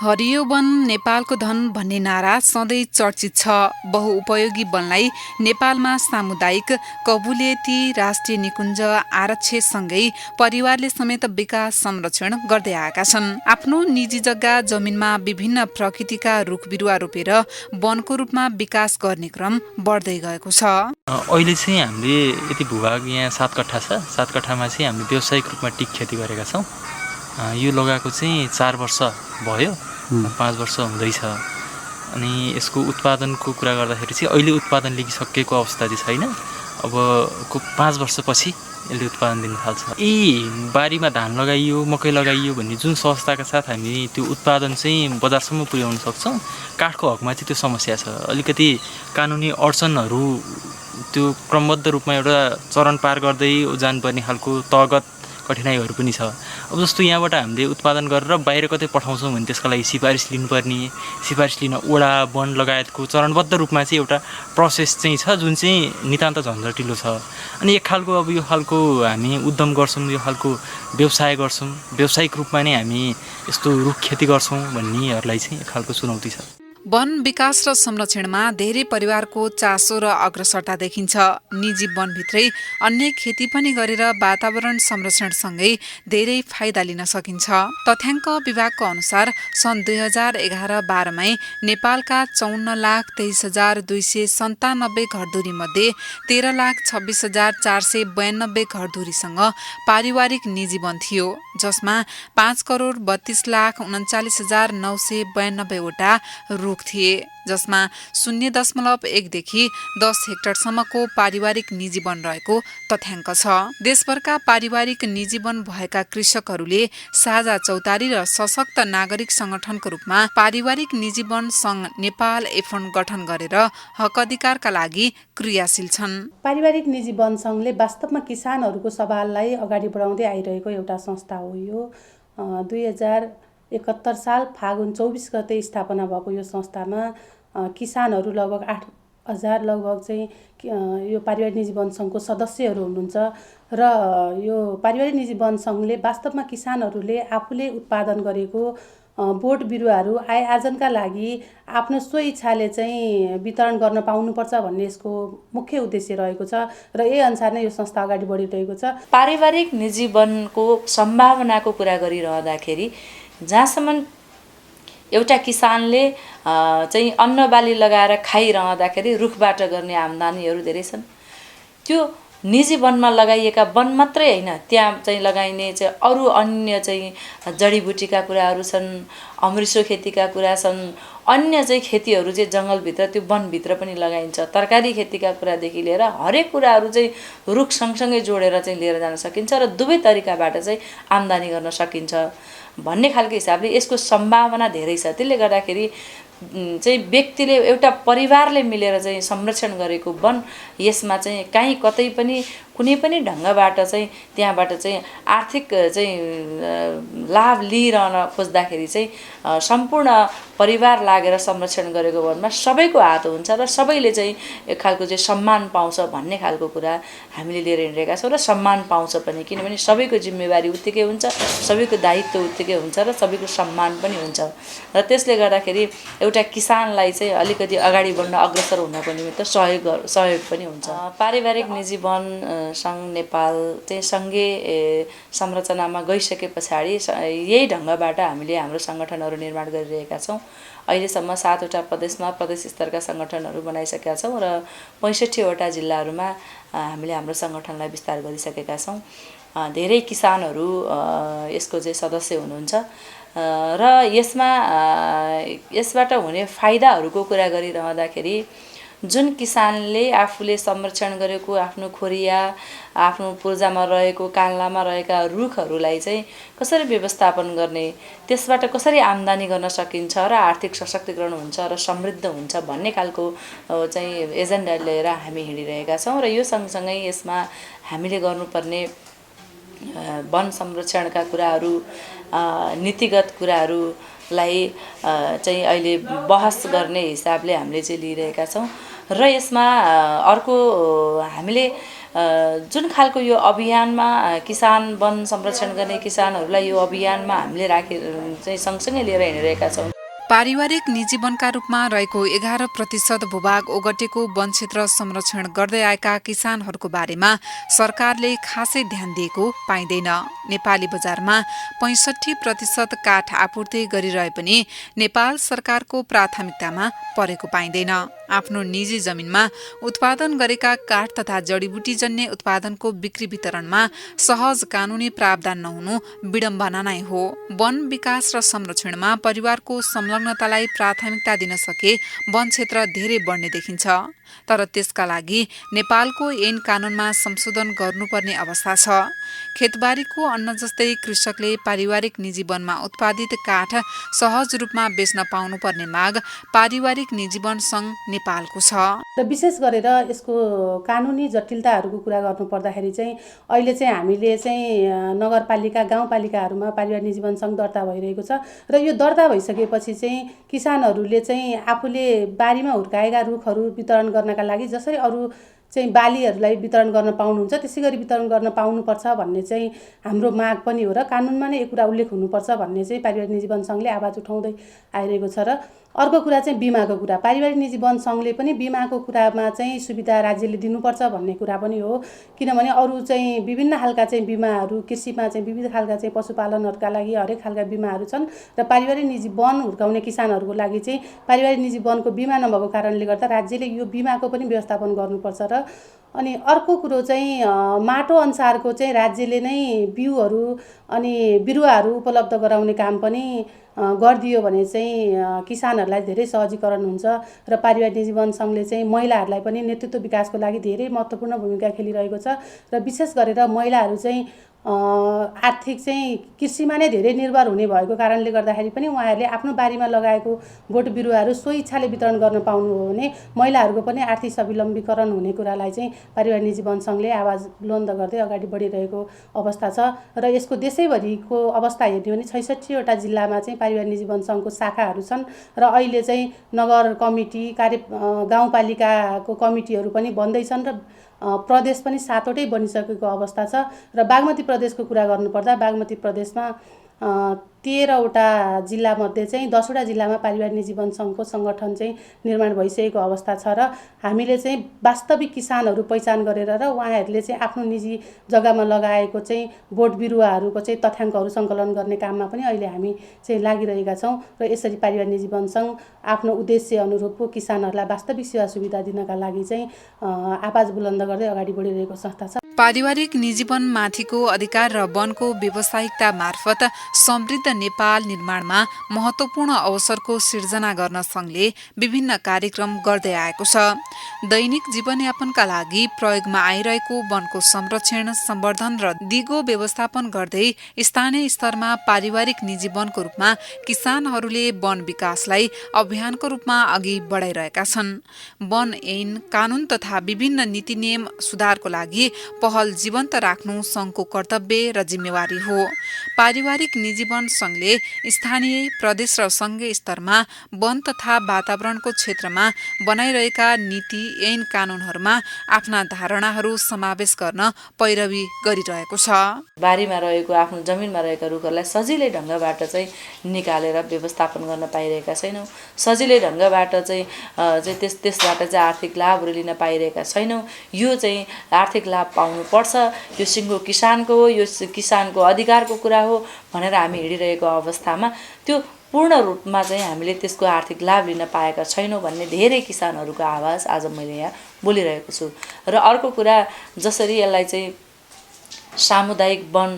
हरियो वन नेपालको धन भन्ने नारा सधैँ चर्चित छ। बहुउपयोगी वनलाई नेपालमा सामुदायिक, कबुलियती, राष्ट्रिय निकुञ्ज, आरक्षसँगै परिवारले समेत विकास संरक्षण गर्दै आएका छन्। आफ्नो निजी जग्गा जमिनमा विभिन्न प्रकृतिका रुख बिरुवा रोपेर वनको रूपमा विकास गर्ने क्रम बढ्दै गएको छ। अहिले चाहिँ हामीले यति भूभाग यहाँ 7 कट्ठा छ। 7 कट्ठामा चाहिँ हामीले व्यावसायिक रूपमा टिक खेती गरेका छौँ। यो लगाएको चाहिँ 4 वर्ष भयो, 5 वर्ष हुँदैछ। अनि यसको उत्पादनको कुरा गर्दाखेरि चाहिँ अहिले उत्पादन लिइसकेको अवस्था चाहिँ छैन। अब 5 वर्षपछि यसले उत्पादन दिन थाल्छ। बारीमा धान लगाइयो, मकै लगाइयो भन्ने जुन सहजताका साथ हामी त्यो उत्पादन चाहिँ बजारसम्म पुर्याउन सक्छौँ, काठको हकमा चाहिँ त्यो समस्या छ। अलिकति कानुनी अडचनहरू त्यो क्रमबद्ध रूपमा एउटा चरण पार गर्दै जानुपर्ने खालको तगत कठिनाइहरू पनि छ। अब जस्तो यहाँबाट हामीले उत्पादन गरेर बाहिर कतै पठाउँछौँ भने त्यसका लागि सिफारिस लिनुपर्ने, सिफारिस लिन वडा वन लगायतको चरणबद्ध रूपमा चाहिँ एउटा प्रोसेस चाहिँ छ, जुन चाहिँ नितान्त झन्झटिलो छ। अनि एक खालको अब यो खालको हामी उद्यम गर्छौँ, यो खालको व्यवसाय गर्छौँ, व्यावसायिक रूपमा नै हामी यस्तो रुख खेती गर्छौँ भन्नेहरूलाई चाहिँ एक खालको चुनौती छ। वन विकास र संरक्षणमा धेरै परिवारको चासो र अग्रसरता देखिन्छ। निजी वनभित्रै अन्य खेती पनि गरेर वातावरण संरक्षणसँगै धेरै फाइदा लिन सकिन्छ। तथ्याङ्क विभागको अनुसार सन् 2011-12मै नेपालका 54,23,297 घरधुरी मध्ये 13,26,492 घरधुरीसँग पारिवारिक निजी वन थियो, जसमा 5,32,39,992 वटा रुख थिए, जसमा 0.1 देखि 10 हेक्टरसम्मको पारिवारिक निजी वन रहेको तथ्याङ्क छ। देशभरका पारिवारिक निजी वन भएका कृषकहरूले साझा चौतारी र सशक्त नागरिक संगठनको रूपमा पारिवारिक निजी वन संघ नेपाल एफन गठन गरेर हक अधिकारका लागि क्रियाशील छन्। पारिवारिक निजी वन संघले वास्तवमा किसानहरूको सवाललाई अगाडि बढाउँदै आइरहेको एउटा संस्था हो। यो 2071 साल फागुन 24 गते स्थापना भएको यो संस्थामा किसानहरू लगभग 8,000 लगभग चाहिँ यो पारिवारिक निजी वन संघको सदस्यहरू हुनुहुन्छ। र यो पारिवारिक निजी वन संघले वास्तवमा किसानहरूले आफूले उत्पादन गरेको बोट बिरुवाहरू आय आर्जनका लागि आफ्नो स्वइच्छाले चाहिँ वितरण गर्न पाउनुपर्छ भन्ने यसको मुख्य उद्देश्य रहेको छ र यही अनुसार नै यो संस्था अगाडि बढिरहेको छ। पारिवारिक निजी वनको सम्भावनाको कुरा गरिरहँदाखेरि जहाँसम्म एउटा किसानले चाहिँ अन्नबाली लगाएर खाइरहँदाखेरि रुखबाट गर्ने आम्दानीहरू धेरै छन्। त्यो निजी वनमा लगाइएका वन मात्रै होइन, त्यहाँ चाहिँ लगाइने चाहिँ अरू अन्य चाहिँ जडीबुटीका कुराहरू छन्, अमृसो खेतीका कुरा छन्, अन्य चाहिँ खेतीहरू चाहिँ जङ्गलभित्र त्यो वनभित्र पनि लगाइन्छ। तरकारी खेतीका कुरादेखि लिएर हरेक कुराहरू चाहिँ रुख सँगसँगै जोडेर चाहिँ लिएर जान सकिन्छ र दुवै तरिकाबाट चाहिँ आम्दानी गर्न सकिन्छ भन्ने खालको हिसाबले यसको सम्भावना धेरै छ। त्यसले गर्दाखेरि चाहिँ व्यक्तिले एउटा परिवारले मिलेर चाहिँ संरक्षण गरेको वन यसमा चाहिँ कहीँ कतै पनि कुनै पनि ढङ्गबाट चाहिँ त्यहाँबाट चाहिँ आर्थिक चाहिँ लाभ लिइरहन खोज्दाखेरि चाहिँ सम्पूर्ण परिवार लागेर संरक्षण गरेको वनमा सबैको हात हुन्छ र सबैले चाहिँ एक खालको चाहिँ सम्मान पाउँछ भन्ने खालको कुरा हामीले लिएर हिँडिरहेका छौँ र सम्मान पाउँछ पनि, किनभने सबैको जिम्मेवारी उत्तिकै हुन्छ, सबैको दायित्व उत्तिकै हुन्छ र सबैको सम्मान पनि हुन्छ। र त्यसले गर्दाखेरि एउटा किसानलाई चाहिँ अलिकति अगाडि बढ्न अग्रसर हुनको निमित्त सहयोग पनि हुन्छ। पारिवारिक निजी वन सङ्घ नेपाल चाहिँ सङ्घीय संरचनामा गइसके पछाडि यही ढङ्गबाट हामीले हाम्रो सङ्गठनहरू निर्माण गरिरहेका छौँ। अहिलेसम्म 7वटा प्रदेशमा प्रदेश स्तरका सङ्गठनहरू बनाइसकेका छौँ र 65वटा जिल्लाहरूमा हामीले हाम्रो सङ्गठनलाई विस्तार गरिसकेका छौँ। धेरै किसानहरू यसको चाहिँ सदस्य हुनुहुन्छ र यसबाट हुने फाइदाहरूको कुरा गरिरहँदाखेरि जुन किसानले आफूले संरक्षण गरेको आफ्नो खोरिया, आफ्नो पूर्जामा रहेको कान्लामा रहेका रुखहरूलाई चाहिँ कसरी व्यवस्थापन गर्ने, त्यसबाट कसरी आम्दानी गर्न सकिन्छ र आर्थिक सशक्तिकरण हुन्छ र समृद्ध हुन्छ भन्ने खालको चाहिँ एजेन्डा लिएर हामी हिँडिरहेका छौँ। र यो सँगसँगै यसमा हामीले गर्नुपर्ने वन संरक्षणका कुराहरू, नीतिगत कुराहरूलाई चाहिँ अहिले बहस गर्ने हिसाबले हामीले चाहिँ लिइरहेका छौँ। र यसमा अर्को हामीले जुन खालको यो अभियानमा किसान वन संरक्षण गर्ने किसानहरूलाई यो अभियानमा हामीले चाहिँ सँगसँगै लिएर हिँडिरहेका छौँ। पारिवारिक निजी वनका रूपमा रहेको 11% भूभाग ओगटेको वन क्षेत्र संरक्षण गर्दै आएका किसानहरूको बारेमा सरकारले खासै ध्यान दिएको पाइँदैन। नेपाली बजारमा 65% काठ आपूर्ति गरिरहे पनि नेपाल सरकारको प्राथमिकतामा परेको पाइँदैन। आफ्नो निजी जमिनमा उत्पादन गरेका काठ तथा जडीबुटीजन्य उत्पादनको बिक्री वितरणमा सहज कानूनी प्रावधान नहुनु विडम्बना नै हो। वन विकास र संरक्षणमा परिवारको संलग्नतालाई प्राथमिकता दिन सके वन क्षेत्र धेरै बढ्ने देखिन्छ। तर त्यसका लागि नेपालको ऐन कानूनमा संशोधन गर्नुपर्ने अवस्था छ। खेतबारीको अन्न जस्तै कृषकले पारिवारिक निजी वनमा उत्पादित काठ सहज रूपमा बेच्न पाउनुपर्ने माग पारिवारिक निजी वन सङ्घ नेपालको छ। र विशेष गरेर यसको कानुनी जटिलताहरूको कुरा गर्नु पर्दाखेरि चाहिँ अहिले चाहिँ हामीले चाहिँ नगरपालिका गाउँपालिकाहरूमा पारिवारिक निजी वन सङ्घ दर्ता भइरहेको छ र यो दर्ता भइसकेपछि चाहिँ किसानहरूले चाहिँ आफूले बारीमा हुर्काएका रुखहरू वितरण गर्नका लागि जसरी अरू चाहिँ बालीहरूलाई वितरण गर्न पाउनुहुन्छ त्यसै गरी वितरण गर्न पाउनुपर्छ भन्ने चाहिँ हाम्रो माग पनि हो र कानुनमा नै यो कुरा उल्लेख हुनुपर्छ भन्ने चाहिँ पारिवारिक निजी वन सङ्घले आवाज उठाउँदै आइरहेको छ। र अर्को कुरा चाहिँ बिमाको कुरा, पारिवारिक निजी वन सङ्घले पनि बिमाको कुरामा चाहिँ सुविधा राज्यले दिनुपर्छ भन्ने कुरा पनि हो। किनभने अरू चाहिँ विभिन्न खालका चाहिँ बिमाहरू कृषिमा चाहिँ विविध खालका चाहिँ पशुपालनहरूका लागि हरेक खालका बिमाहरू छन् र पारिवारिक निजी वन हुर्काउने किसानहरूको लागि चाहिँ पारिवारिक निजी वनको बिमा नभएको कारणले गर्दा राज्यले यो बिमाको पनि व्यवस्थापन गर्नुपर्छ। र अनि अर्को कुरो चाहिँ माटो अनुसारको चाहिँ राज्यले नै बिउहरू अनि बिरुवाहरू उपलब्ध गराउने काम पनि गरिदियो भने चाहिँ किसानहरूलाई धेरै सहजीकरण हुन्छ र पारिवारिक निजी वन सङ्घले चाहिँ महिलाहरूलाई पनि नेतृत्व विकासको लागि धेरै महत्त्वपूर्ण भूमिका खेलिरहेको छ र विशेष गरेर महिलाहरू चाहिँ आर्थिक चाहिँ कृषिमा नै धेरै निर्भर हुने भएको कारणले गर्दाखेरि पनि उहाँहरूले आफ्नो बारीमा लगाएको बोट बिरुवाहरू सो इच्छाले वितरण गर्न पाउनु हो भने महिलाहरूको पनि आर्थिक स्वावलम्बीकरण हुने कुरालाई चाहिँ पारिवारिक निजी वन सङ्घले आवाज बुलन्द गर्दै अगाडि बढिरहेको अवस्था छ। र यसको देशैभरिको अवस्था हेर्ने भने 66वटा जिल्लामा चाहिँ पारिवारिक निजी वन सङ्घको शाखाहरू छन् र अहिले चाहिँ नगर कमिटी गाउँपालिकाको कमिटीहरू पनि बन्दैछन् र प्रदेश पनि 7वटै बनिसकेको अवस्था छ। र बागमती प्रदेशको कुरा गर्नुपर्दा बागमती प्रदेशमा 13वटा जिल्लामध्ये चाहिँ 10वटा जिल्लामा पारिवारिक निजी वन सङ्घको सङ्गठन चाहिँ निर्माण भइसकेको अवस्था छ र हामीले चाहिँ वास्तविक किसानहरू पहिचान गरेर र उहाँहरूले चाहिँ आफ्नो निजी जग्गामा लगाएको चाहिँ बोट बिरुवाहरूको चाहिँ तथ्याङ्कहरू सङ्कलन गर्ने काममा पनि अहिले हामी चाहिँ लागिरहेका छौँ र यसरी पारिवारिक निजी वन सङ्घ आफ्नो उद्देश्य अनुरूपको किसानहरूलाई वास्तविक सेवा सुविधा दिनका लागि चाहिँ आवाज बुलन्द गर्दै अगाडि बढिरहेको संस्था छ। पारिवारिक निजी वन माथिको अधिकार र वनको व्यावसायिकता मार्फत समृद्ध नेपाल निर्माणमा महत्त्वपूर्ण अवसरको सिर्जना गर्न सङ्घले विभिन्न कार्यक्रम गर्दै आएको छ। दैनिक जीवनयापनका लागि प्रयोगमा आइरहेको वनको संरक्षण सम्वर्धन र दिगो व्यवस्थापन गर्दै स्थानीय स्तरमा पारिवारिक निजी वनको रूपमा किसानहरूले वन विकासलाई अभियानको रूपमा अघि बढाइरहेका छन्। वन ऐन कानून तथा विभिन्न नीति नियम सुधारको लागि पहल जीवन्त राख्नु सङ्घको कर्तव्य र जिम्मेवारी हो। पारिवारिक निजी वन सङ्घले स्थानीय प्रदेश र सङ्घीय स्तरमा वन तथा वातावरणको क्षेत्रमा बनाइरहेका नीति ऐन कानूनहरूमा आफ्ना धारणाहरू समावेश गर्न पैरवी गरिरहेको छ। बारीमा रहेको आफ्नो जमिनमा रहेका रुखहरूलाई सजिलै ढङ्गबाट चाहिँ निकालेर व्यवस्थापन गर्न पाइरहेका छैनौँ। सजिलै ढङ्गबाट चाहिँ त्यसबाट चाहिँ आर्थिक लाभहरू लिन पाइरहेका छैनौँ। यो चाहिँ आर्थिक लाभ पाउनुपर्छ, यो सिङ्गो किसानको हो, यो किसानको अधिकारको कुरा हो भनेर हामी हिँडिरहेको अवस्थामा त्यो पूर्ण रूपमा चाहिँ हामीले त्यसको आर्थिक लाभ लिन पाएका छैनौँ भन्ने धेरै किसानहरूको आवाज आज मैले यहाँ बोलिरहेको छु। र अर्को कुरा, जसरी यसलाई चाहिँ सामुदायिक वन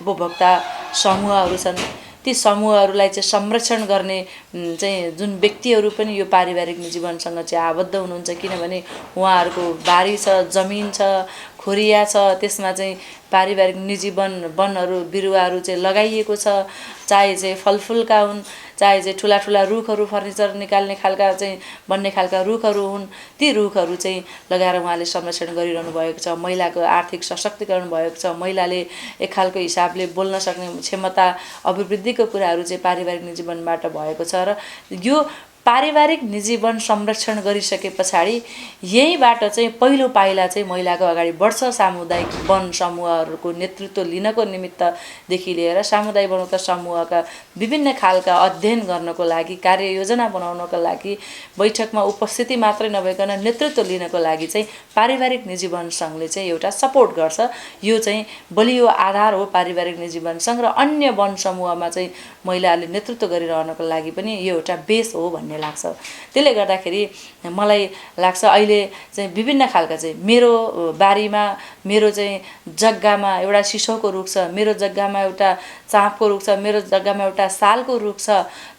उपभोक्ता समूहहरू छन् ती समूहहरूलाई चाहिँ संरक्षण गर्ने चाहिँ जुन व्यक्तिहरू पनि यो पारिवारिक निजी वनसँग चाहिँ आबद्ध हुनुहुन्छ, किनभने उहाँहरूको बारी छ, जमिन छ, खोरिया छ, त्यसमा चाहिँ पारिवारिक निजी वनहरू बिरुवाहरू चाहिँ लगाइएको छ, चाहे चाहिँ फलफुलका हुन्, चाहे चाहिँ ठुला ठुला रुखहरू फर्निचर निकाल्ने खालका चाहिँ बन्ने खालका रुखहरू हुन्, ती रुखहरू चाहिँ लगाएर उहाँले संरक्षण गरिरहनु भएको छ। महिलाको आर्थिक सशक्तिकरण भएको छ, महिलाले एक खालको हिसाबले बोल्न सक्ने क्षमता अभिवृद्धिको कुराहरू चाहिँ पारिवारिक निजी वनबाट भएको छ। र यो पारिवारिक निजी वन संरक्षण गरिसके पछाडि यहीबाट चाहिँ पहिलो पाइला चाहिँ महिलाको अगाडि बढ्छ। सामुदायिक वन समूहहरूको नेतृत्व लिनको निमित्तदेखि लिएर सामुदायिक वन समूहका विभिन्न खालका अध्ययन गर्नको लागि, कार्ययोजना बनाउनको लागि, बैठकमा उपस्थिति मात्रै नभइकन नेतृत्व लिनको लागि चाहिँ पारिवारिक निजी वन सङ्घले चाहिँ एउटा सपोर्ट गर्छ। यो चाहिँ बलियो आधार हो पारिवारिक निजी वन सङ्घ, र अन्य वन समूहमा चाहिँ महिलाहरूले नेतृत्व गरिरहनको लागि पनि यो एउटा बेस हो भन्ने लाग्छ। त्यसले गर्दाखेरि मलाई लाग्छ अहिले चाहिँ विभिन्न खालका चाहिँ मेरो बारीमा, मेरो चाहिँ जग्गामा एउटा सिसौको रुख छ, मेरो जग्गामा एउटा चाँपको रुख छ, मेरो जग्गामा एउटा सालको रुख छ,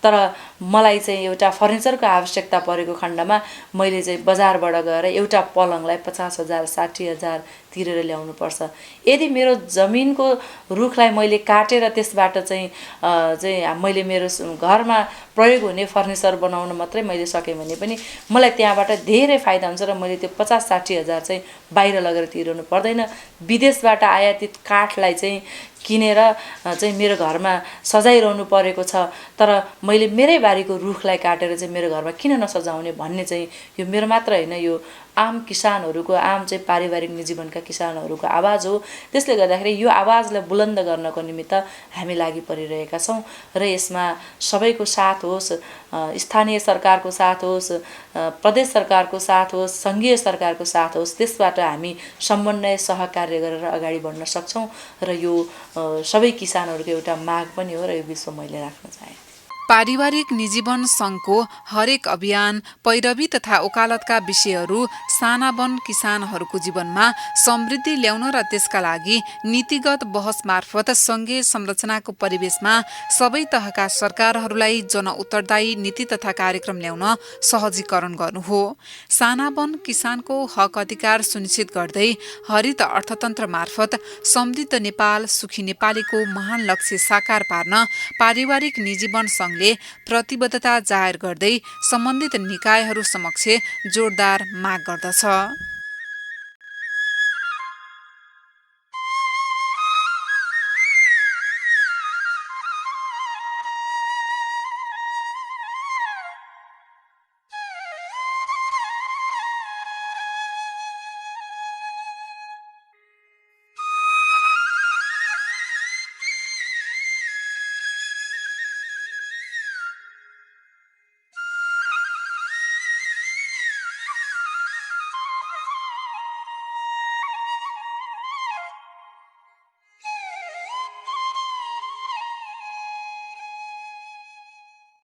तर मलाई चाहिँ एउटा फर्निचरको आवश्यकता परेको खण्डमा मैले चाहिँ बजारबाट गएर एउटा पलङलाई 50,000 60,000 तिरेर ल्याउनु पर्छ। यदि मेरो जमिनको रुखलाई मैले काटेर त्यसबाट चाहिँ मैले मेरो घरमा प्रयोग हुने फर्निचर बनाउन मात्रै मैले सकेँ भने पनि मलाई त्यहाँबाट धेरै फाइदा हुन्छ, र मैले त्यो 50-60,000 चाहिँ बाहिर लगेर तिर्नु पर्दैन। विदेशबाट आयातित काठलाई चाहिँ किनेर चाहिँ मेरो घरमा सजाइरहनु परेको छ, तर मैले मेरै बारीको रुखलाई काटेर चाहिँ मेरो घरमा किन नसजाउने भन्ने चाहिँ यो मेरो मात्र होइन, यो आम किसानहरूको, आम चाहिँ पारिवारिक निजी वनका किसानहरूको आवाज हो। त्यसले गर्दाखेरि यो आवाजलाई बुलन्द गर्नको निमित्त हामी लागि परिरहेका छौँ, र यसमा सबैको साथ होस्, स्थानीय सरकारको साथ होस्, प्रदेश सरकारको साथ होस्, सङ्घीय सरकारको साथ होस्, त्यसबाट हामी समन्वय सहकार्य गरेर अगाडि बढ्न सक्छौँ, र यो सबै किसानहरूको एउटा माग पनि हो, र यो विश्व मैले राख्न चाहे। पारिवारिक निजी वन सङ्घको हरेक अभियान, पैरवी तथा वकालतका विषयहरू साना वन किसानहरूको जीवनमा समृद्धि ल्याउन र त्यसका लागि नीतिगत बहस मार्फत सङ्घीय संरचनाको परिवेशमा सबै तहका सरकारहरूलाई जनउत्तरदायी नीति तथा कार्यक्रम ल्याउन सहजीकरण गर्नु हो। साना वन किसानको हक अधिकार सुनिश्चित गर्दै हरित अर्थतन्त्र मार्फत समृद्ध नेपाल, सुखी नेपालीको महान लक्ष्य साकार पार्न पारिवारिक निजी वन सङ्घ प्रतिबद्धता जाहेर गर्दै सम्बन्धित निकायहरू समक्ष जोरदार माग गर्दछ।